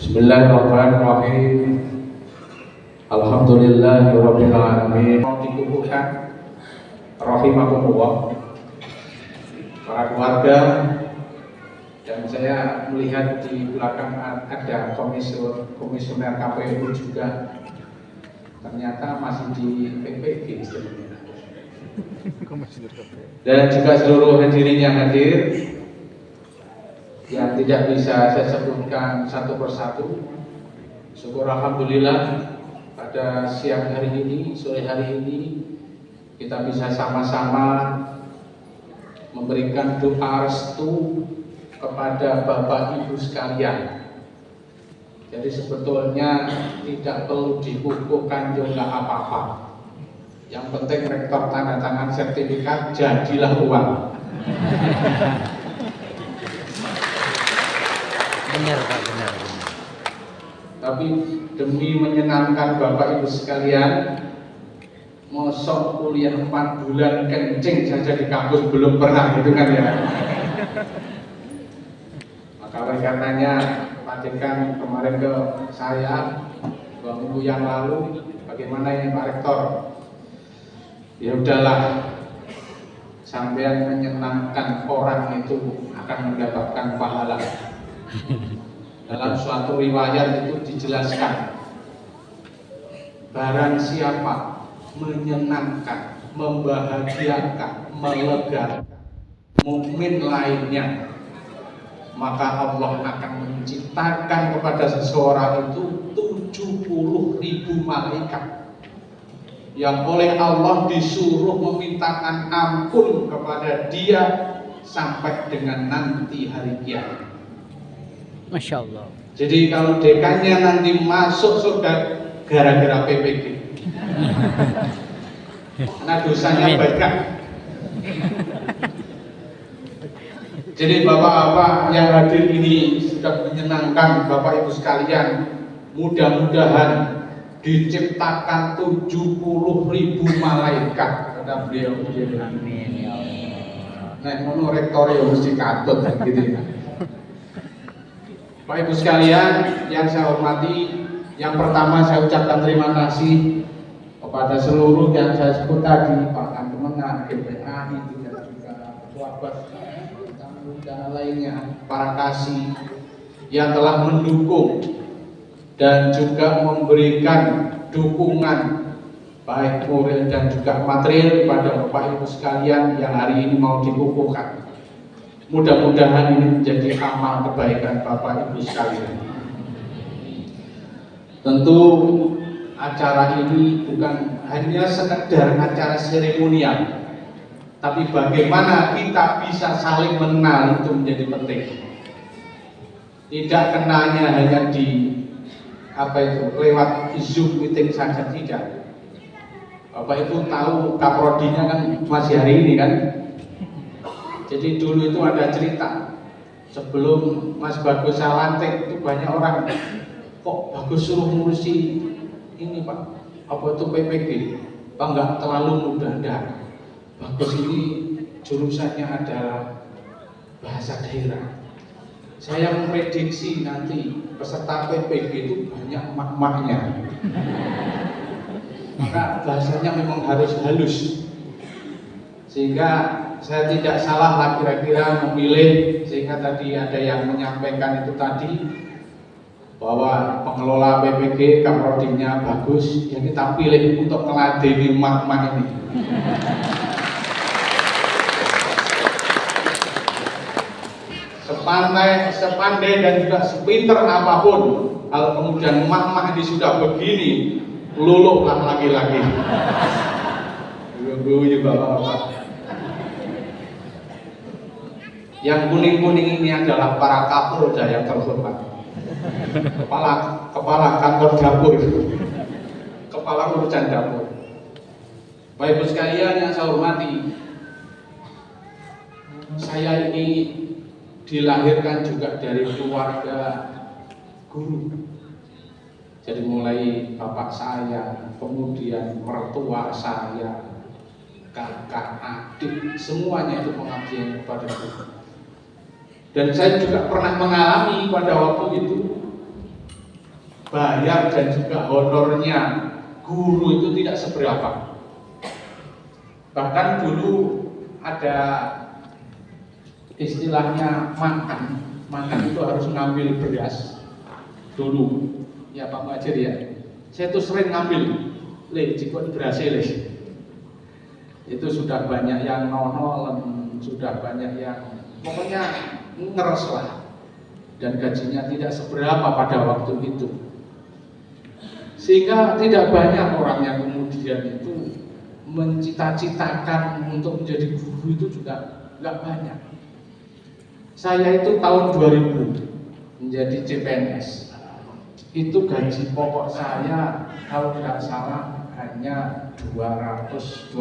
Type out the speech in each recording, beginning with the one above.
Bismillahirrahmanirrahim. Alhamdulillahirabbil alamin. Mau dikukuhkan rahimakumullah para keluarga, dan saya melihat di belakang ada komisioner KPU juga, ternyata masih di PPG dan juga seluruh hadirin yang hadir yang tidak bisa saya sebutkan satu persatu. Syukur alhamdulillah pada siang hari ini, sore hari ini kita bisa sama-sama memberikan doa restu kepada Bapak Ibu sekalian. Jadi sebetulnya tidak perlu dikukuhkan juga apa-apa. Yang penting rektor tanda tangan sertifikat, jadilah uang. Benar Pak, benar. Tapi demi menyenangkan Bapak Ibu sekalian, mosok kuliah 4 bulan kencing saja di kampus belum pernah, gitu kan ya. Maka oleh karenanya Pak Dekan kemarin ke saya 2 minggu yang lalu, bagaimana ini Pak Rektor? Ya udahlah, sampean menyenangkan orang itu akan mendapatkan pahala. Dalam suatu riwayat itu dijelaskan, barang siapa menyenangkan, membahagiakan, melegakan mukmin lainnya, maka Allah akan menciptakan kepada seseorang itu 70.000 malaikat yang oleh Allah disuruh memintakan ampun kepada dia sampai dengan nanti hari kiamat. Masya Allah. Jadi kalau dekannya nanti masuk surga gara-gara PPG, karena dosanya banyak. Jadi bapak-bapak yang hadir ini sudah menyenangkan Bapak Ibu sekalian. Mudah-mudahan diciptakan 70.000 malaikat, kata beliau. Amin ya Allah. Nah, mono rektor ya mesti katut gitu ya. Bapak Ibu sekalian yang saya hormati, yang pertama saya ucapkan terima kasih kepada seluruh yang saya sebut tadi, Pak Kemenang, GPAI, dan juga Ketua BAS, dan lainnya, para kasih yang telah mendukung dan juga memberikan dukungan baik moral dan juga material kepada Bapak Ibu sekalian yang hari ini mau dikukuhkan. Mudah-mudahan ini menjadi amal kebaikan Bapak Ibu sekalian. Tentu acara ini bukan hanya sekedar acara seremonial, tapi bagaimana kita bisa saling mengenal itu menjadi penting. Tidak kenalnya hanya di lewat Zoom meeting saja, tidak. Bapak Ibu tahu kaprodinya kan masih hari ini kan. Jadi dulu itu ada cerita, sebelum Mas Bagus saya lantik itu banyak orang, kok Bagus suruh ngurusi ini Pak, apa itu PPG? Pak nggak terlalu mudah, enggak. Bagus ini jurusannya adalah bahasa daerah. Saya memprediksi nanti peserta PPG itu banyak emak-emaknya. Maka bahasanya memang harus halus, sehingga saya tidak salah lah kira-kira memilih, sehingga tadi ada yang menyampaikan itu tadi bahwa pengelola PPG kaprodinya bagus, ya kita pilih untuk meladeni emak-emak ini. Sepandai dan juga sepinter apapun, kalau kemudian emak-emak ini sudah begini, luluhlah lagi-lagi. Guyu bapak-bapak. Yang kuning-kuning ini adalah para kapolda yang terhormat, kepala kantor dapur, kepala urusan dapur. Bapak Ibu sekalian yang saya hormati, saya ini dilahirkan juga dari keluarga guru. Jadi mulai bapak saya, kemudian mertua saya, kakak, adik, semuanya itu pengabdian kepada guru. Dan saya juga pernah mengalami pada waktu itu bayar dan juga honornya guru itu tidak seberapa. Bahkan dulu ada istilahnya makan itu harus ngambil beras dulu. Ya Pak Muhajir ya, saya tuh sering ngambil, jikon berhasil itu sudah banyak yang nol, sudah banyak yang pokoknya ngeres lah, dan gajinya tidak seberapa pada waktu itu, sehingga tidak banyak orang yang kemudian itu mencita-citakan untuk menjadi guru, itu juga nggak banyak. Saya itu tahun 2000 menjadi CPNS. Itu gaji pokok saya kalau tidak salah hanya 225.000.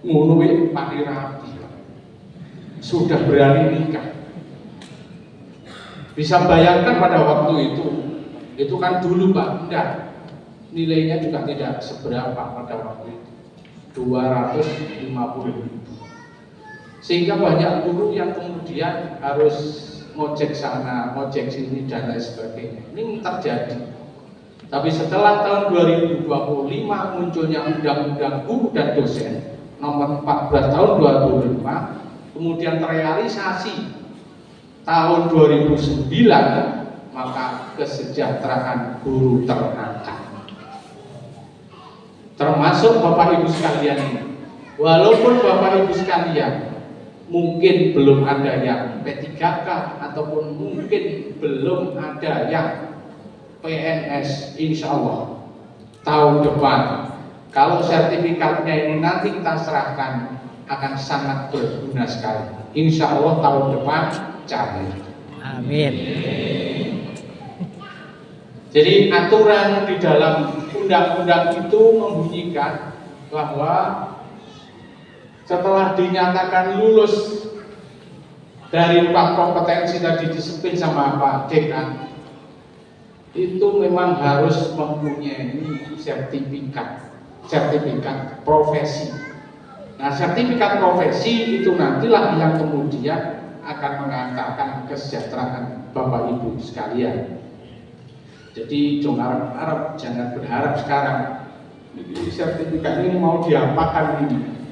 Ngono Pak Rapi sudah berani nikah. Bisa bayangkan pada waktu itu kan dulu Pak, enggak, nilainya juga tidak seberapa pada waktu itu, 250.000. Sehingga banyak guru yang kemudian harus ngojek sana, ngojek sini dan lain sebagainya. Ini terjadi. Tapi setelah tahun 2025 munculnya Undang-Undang Guru dan Dosen nomor 14 tahun 2005, kemudian terrealisasi tahun 2009, maka kesejahteraan guru terangkat. Termasuk Bapak Ibu sekalian ini. Walaupun Bapak Ibu sekalian mungkin belum ada yang P3K ataupun mungkin belum ada yang PNS, insya Allah tahun depan kalau sertifikatnya ini nanti kita serahkan akan sangat berguna sekali. Insya Allah tahun depan cair. Amin. Jadi aturan di dalam undang-undang itu membunyikan bahwa setelah dinyatakan lulus dari 4 kompetensi tadi disebut sama Pak Dekan, itu memang harus mempunyai sertifikat profesi. Nah, sertifikat profesi itu nantilah yang kemudian akan mengantarkan kesejahteraan Bapak Ibu sekalian. Jadi jangan harap, jangan berharap sekarang sertifikat ini mau diapakan ini.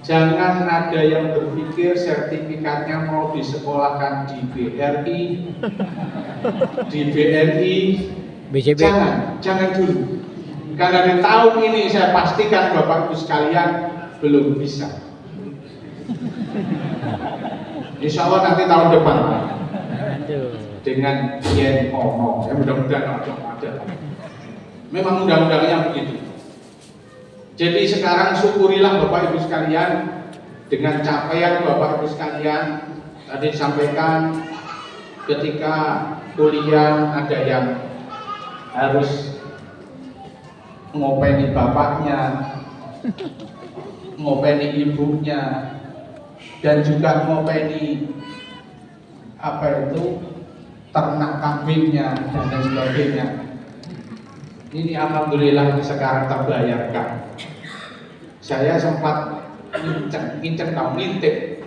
Jangan ada yang berpikir sertifikatnya mau disekolahkan di BRI, di BNI, BCB. Jangan dulu. Karena di tahun ini saya pastikan Bapak Ibu sekalian belum bisa. Insya Allah nanti tahun depan dengan yen ono, ya mudah-mudahan ada. Memang undang-undangnya begitu. Jadi sekarang syukurilah Bapak Ibu sekalian dengan capaian Bapak Ibu sekalian. Tadi disampaikan ketika kuliah ada yang harus ngopeni bapaknya, ngopeni ibunya, dan juga ngopeni ternak kambingnya dan lain sebagainya. Ini alhamdulillah sekarang terbayarkan. Saya sempat ngintip.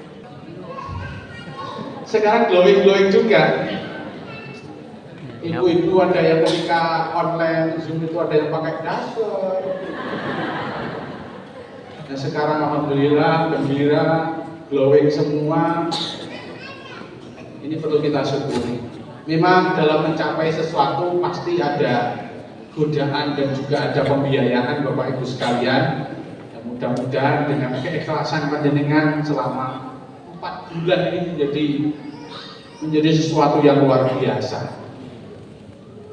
Sekarang glowing juga. Ibu-ibu ada yang ketika online Zoom itu ada yang pakai daster. Dan sekarang alhamdulillah gembira, glowing semua. Ini perlu kita syukuri. Memang dalam mencapai sesuatu pasti ada godaan dan juga ada pembiayaan Bapak Ibu sekalian. Dan mudah-mudahan dengan keikhlasan panjenengan selama 4 bulan ini menjadi sesuatu yang luar biasa.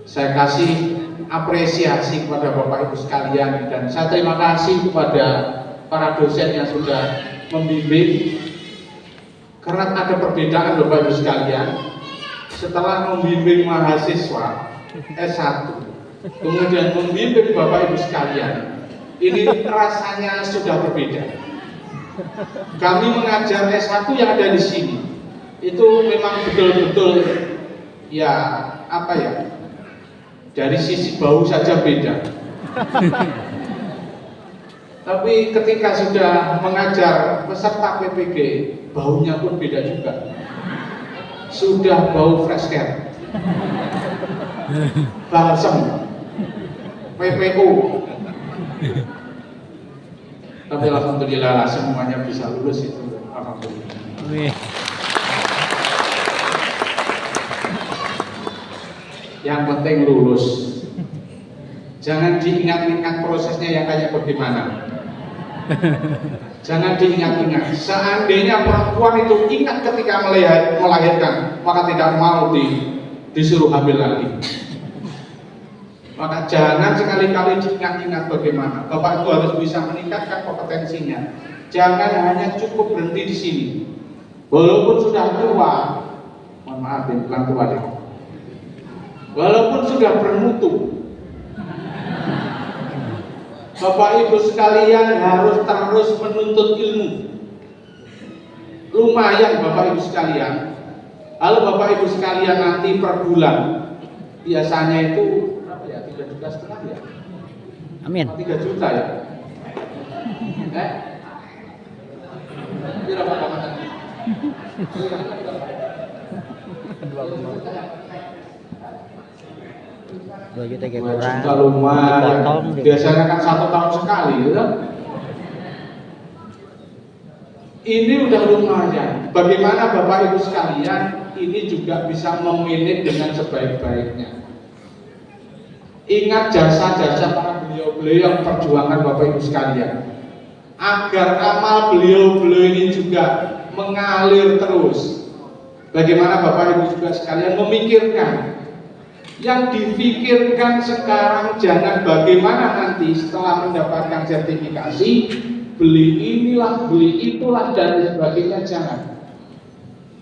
Saya kasih apresiasi kepada Bapak Ibu sekalian dan saya terima kasih kepada para dosen yang sudah membimbing. Karena ada perbedaan Bapak Ibu sekalian, setelah membimbing mahasiswa S1 kemudian membimbing Bapak Ibu sekalian, ini rasanya sudah berbeda. Kami mengajar S1 yang ada di sini, itu memang betul-betul dari sisi bau saja beda. Tapi ketika sudah mengajar peserta PPG, baunya pun beda juga. Sudah bau fresh care. balsem, PPU. Tapi alhamdulillah semuanya bisa lulus itu. Alhamdulillah. Amin. Yang penting lulus. Jangan diingat-ingat prosesnya yang kayak bagaimana. Jangan diingat-ingat. Seandainya perempuan itu ingat ketika melahirkan, maka tidak mau disuruh hamil lagi. Maka jangan sekali-kali diingat-ingat bagaimana. Bapak itu harus bisa meningkatkan kompetensinya. Jangan hanya cukup berhenti di sini. Walaupun sudah tua, mohon maaf, bukan tua deh. Walaupun sudah bermutu, Bapak Ibu sekalian harus terus menuntut ilmu. Lumayan Bapak Ibu sekalian. Kalau Bapak Ibu sekalian nanti per bulan, biasanya itu berapa ya? 3,5 juta ya? Amin. 3 juta ya? Berapa Bapak? 2 juta kayak 2 kurang. juta lumayan. Dipotong, Biasanya kan 1 tahun sekali, gitu. Ini udah lumayan. Bagaimana Bapak Ibu sekalian ini juga bisa memanage dengan sebaik-baiknya. Ingat jasa-jasa para beliau-beliau yang perjuangan Bapak Ibu sekalian, agar amal beliau-beliau ini juga mengalir terus. Bagaimana Bapak Ibu juga sekalian memikirkan. Yang difikirkan sekarang jangan bagaimana nanti setelah mendapatkan sertifikasi beli inilah, beli itulah dan sebagainya, jangan.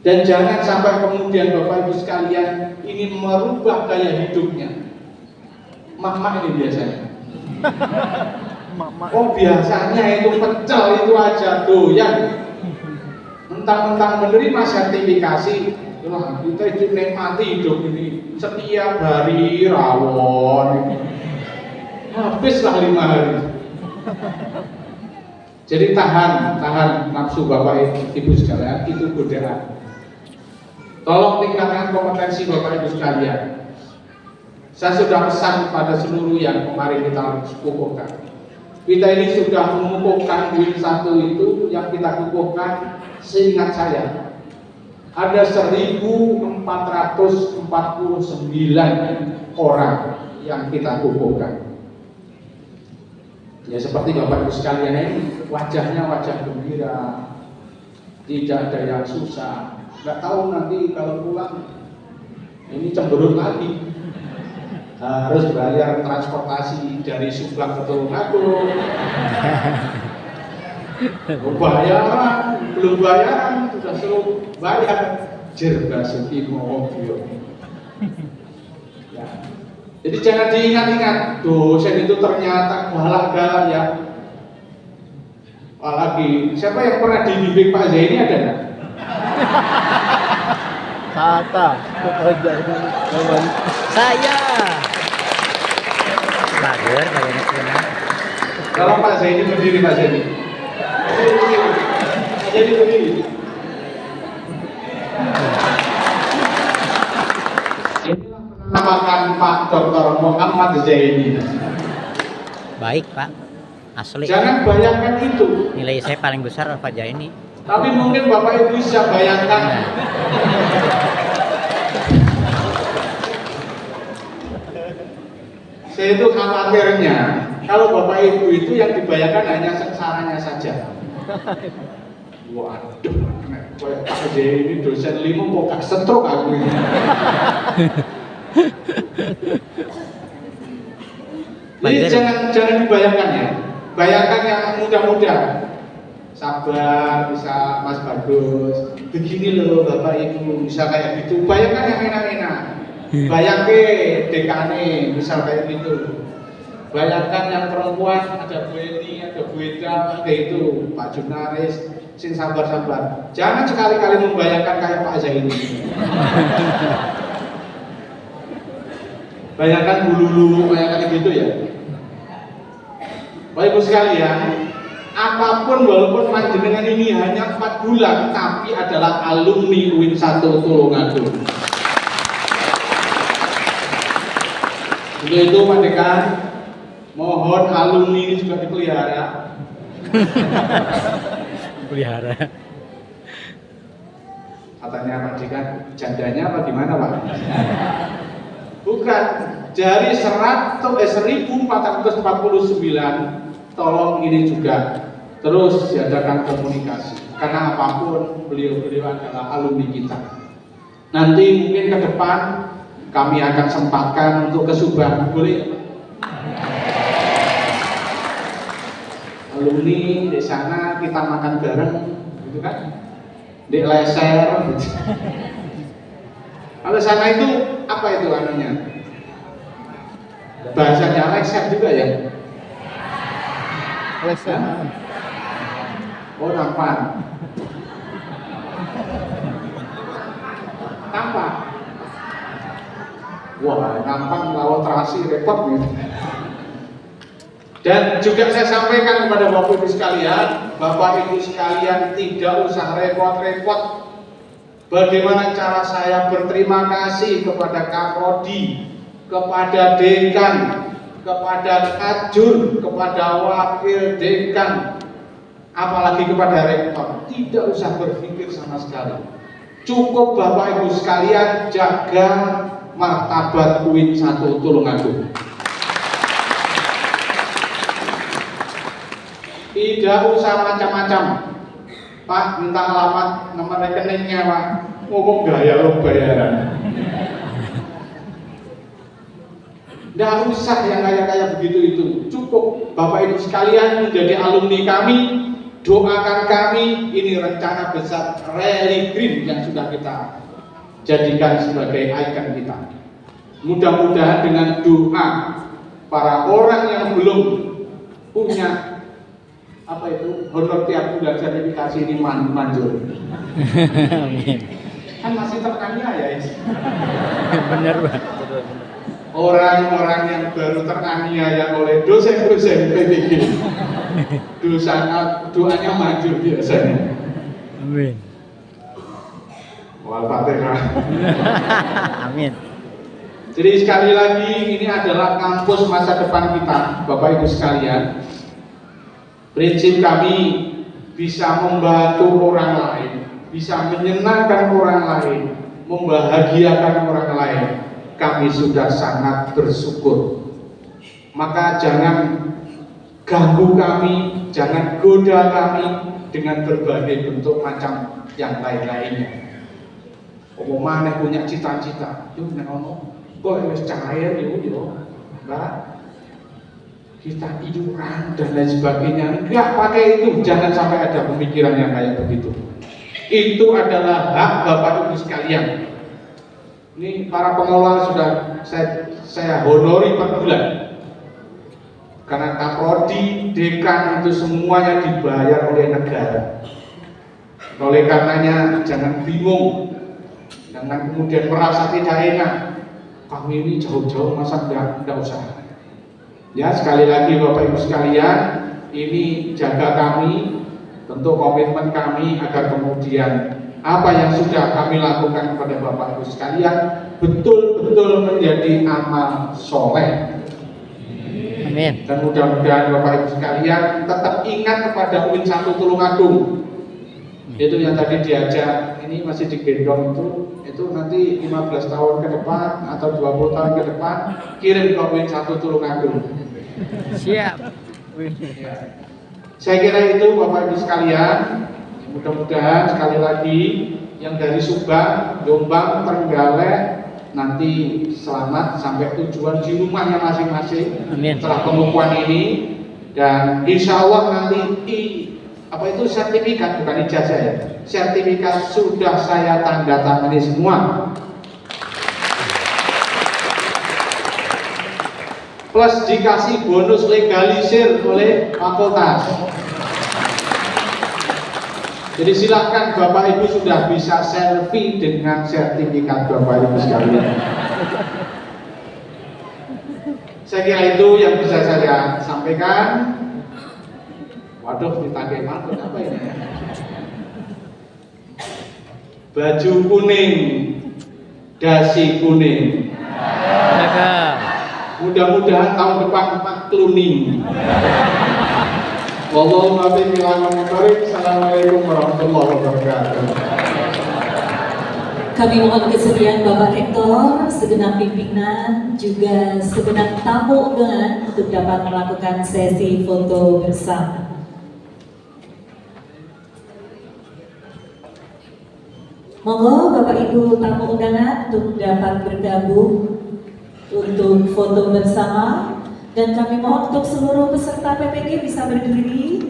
Dan jangan sampai kemudian Bapak Ibu sekalian ini merubah gaya hidupnya. Mama ini biasanya. Oh biasanya itu pecel itu aja doyan. Mentang-mentang menerima sertifikasi, wah kita itu nikmati hidup ini setiap hari rawon. Habislah 5 hari. Jadi tahan nafsu Bapak Ibu sekalian, itu godaan. Tolong tingkatkan kompetensi Bapak Ibu sekalian. Saya sudah pesan kepada seluruh yang kemarin kita kukuhkan. Kita ini sudah mengukuhkan WIN 1 itu yang kita kukuhkan, seingat saya ada 1.449 orang yang kita kukuhkan. Ya seperti Bapak Ibu sekalian ini, wajahnya wajah gembira, tidak ada yang susah. Nggak tahu nanti kalau pulang ini cemberut lagi, harus bayar transportasi dari Subang ke Tulungagung, belum bayaran, sudah suruh bayar, jerga suki mobil. Ya. Jadi jangan diingat-ingat, dosen itu ternyata galak-galak ya. Apalagi, siapa yang pernah dibimbing Pak Zaini ada nggak? Kata saya. Bagus, banyak punya. Kalau Pak Zaini berdiri, Pak Zaini. Jadi berdiri. Inilah penamakan Pak Dr. Muhammad Zaini. Baik Pak, asli. Jangan bayangkan itu. Nilai saya paling besar Pak Zaini. Tapi mungkin Bapak Ibu bisa bayangkan. Saya itu khawatirnya kalau Bapak Ibu itu yang dibayangkan hanya sengsaranya saja. Waduh, kayak Pak Zaini dosen 5 kok gak stroke aku ini. Jadi jangan dibayangkan ya. Bayangkan yang muda-muda. Sabar, bisa Mas Bagus. Begini loh Bapak Ibu, bisa kayak gitu. Bayangkan yang enak-enak. Bayangke dekane, misal kayak gitu. Bayangkan yang perempuan, ada Bu Eni, ada Bu Eda, ada itu Pak Junaris, sing sabar-sabar. Jangan sekali-kali membayangkan kayak Pak Zaini. Bayangkan Bu Lulu, bayangkan gitu ya. Bapak Ibu sekalian, apapun walaupun panjenengan ini hanya 4 bulan, tapi adalah alumni WIN 1 Tulungagung. Untuk itu Pak Dekan, mohon alumni ini juga dipelihara. Pelihara. Katanya Pak Dekan, jandanya apa gimana Pak? Bukan, dari 1449, tolong ini juga terus diadakan komunikasi. Karena apapun beliau-beliau adalah alumni kita. Nanti mungkin ke depan kami akan sempatkan untuk ke Subang, boleh? Alumni di sana kita makan bareng, gitu kan? Di leser, gitu. Kalau sana itu apa itu anunya? Bahasanya leser juga ya? Leser. Oh, nampan. Nampak. Wah, nampak lawan terasi repot nih. Dan juga saya sampaikan kepada Bapak Ibu sekalian, Bapak Ibu sekalian tidak usah repot-repot. Bagaimana cara saya berterima kasih kepada Kaprodi, kepada Dekan, kepada Kajun, kepada Wakil Dekan, apalagi kepada Rektor. Tidak usah berpikir sama sekali. Cukup Bapak Ibu sekalian jaga martabat UIN 1 Tulungagung. Tidak usah macam-macam. Pak, minta alamat nomor rekeningnya Pak. Ngomong gaya lo bayaran. Tidak usah yang kayak begitu itu. Cukup Bapak Ibu sekalian menjadi alumni kami. Doakan kami, ini rencana besar Rally Green yang sudah kita jadikan sebagai ikon kita. Mudah-mudahan dengan doa para orang yang belum punya apa itu honor tiap bulan sertifikasi ini manjur. Amin. Kan masih teraniaya ya. Bener Pak. Orang-orang yang baru teraniaya oleh dosen-dosen PTG, doanya manjur biasanya. Amin. Wal-Fatihah. Amin. Jadi sekali lagi ini adalah kampus masa depan kita, Bapak Ibu sekalian. Prinsip kami bisa membantu orang lain, bisa menyenangkan orang lain, membahagiakan orang lain. Kami sudah sangat bersyukur. Maka jangan ganggu kami, jangan goda kami dengan berbagai bentuk macam yang lain-lainnya. Mana punya cita-cita, yuk ngono, kok harus cair yuk, Mbak. Kita iuran dan lain sebagainya. Enggak pakai itu, jangan sampai ada pemikiran yang kayak begitu. Itu adalah hak Bapak Ibu sekalian. Ini para pengelola sudah saya honori per bulan. Karena Kaprodi, Dekan itu semuanya dibayar oleh negara. Oleh karenanya jangan bingung, jangan kemudian merasa tidak enak. Kami ini jauh-jauh masa enggak usah. Ya sekali lagi Bapak Ibu sekalian, ini jaga kami, tentu komitmen kami agar kemudian apa yang sudah kami lakukan kepada Bapak Ibu sekalian betul-betul menjadi amal soleh. Amin. Dan mudah-mudahan Bapak Ibu sekalian tetap ingat kepada UIN 1 Tulungagung. Itu yang tadi diajak, ini masih digendong itu nanti 15 tahun ke depan atau 20 tahun ke depan kirim ke UIN 1 Tulungagung. Siap. Saya kira itu Bapak Ibu sekalian. Mudah-mudahan sekali lagi yang dari Subang, Jombang, Trenggalek nanti selamat sampai tujuan di rumahnya masing-masing. Amin. Setelah pengukuhan ini, dan insya Allah nanti apa itu sertifikat, bukan ijazah ya, sertifikat sudah saya tanda tangani semua. Plus dikasih bonus legalisir oleh fakultas. Jadi silakan Bapak Ibu sudah bisa selfie dengan sertifikat Bapak Ibu sekalian. Saya kira itu yang bisa saya sampaikan. Waduh, ditagih mantap apa ini ya? Baju kuning, dasi kuning. Jaga. Mudah-mudahan tahun depan cloning. Wallahu a'lam bishawab. Assalamualaikum warahmatullahi wabarakatuh. Kami mohon kesediaan Bapak Rektor, segenap pimpinan, juga segenap tamu undangan untuk dapat melakukan sesi foto bersama. Monggo Bapak Ibu tamu undangan untuk dapat bergabung untuk foto bersama, dan kami mohon untuk seluruh peserta PPG bisa berdiri